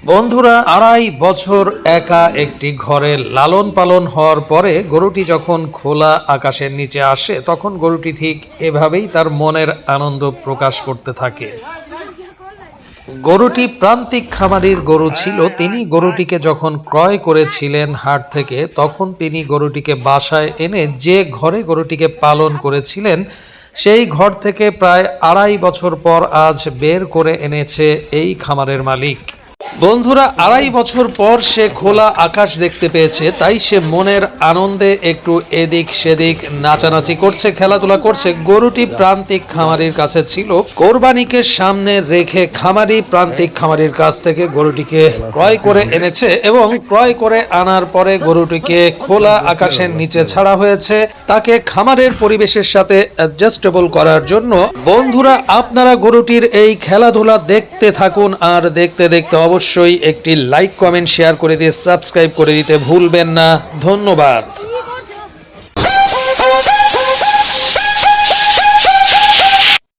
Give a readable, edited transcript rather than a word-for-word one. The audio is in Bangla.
বন্ধুরা, 2.5 বছর একা একটি ঘরে লালন পালন হওয়ার পরে গরুটি যখন খোলা আকাশের নিচে আসে তখন গরুটি ঠিক এভাবেই তার মনের আনন্দ প্রকাশ করতে থাকে। গরুটি প্রান্তিক খামারির গরু ছিল। তিনি গরুটিকে যখন ক্রয় করেছিলেন হাট থেকে, তখন তিনি গরুটিকে বাসায় এনে যে ঘরে গরুটিকে পালন করেছিলেন সেই ঘর থেকে প্রায় 2.5 বছর পর আজ বের করে এনেছে এই খামারের মালিক। বন্ধুরা, 2.5 বছর পর সে খোলা আকাশ দেখতে পেয়েছে, তাই সে মনের আনন্দে একটু এদিক সেদিক নাচানাচি করছে, খেলাধুলা করছে। গরুটি প্রান্তিক খামারির কাছে ছিল। কোরবানিকে সামনে রেখে খামারি প্রান্তিক খামারির কাছ থেকে গরুটিকে ক্রয় করে এনেছে এবং ক্রয় করে আনার পরে গরুটিকে খোলা আকাশের নিচে ছাড়া হয়েছে তাকে খামারের পরিবেশের সাথে অ্যাডজাস্টেবল করার জন্য। বন্ধুরা, আপনারা গরুটির এই খেলাধুলা দেখতে থাকুন আর দেখতে দেখতে অবশ্যই একটি লাইক, কমেন্ট, শেয়ার করে দিয়ে সাবস্ক্রাইব করে দিতে ভুলবেন না। ধন্যবাদ।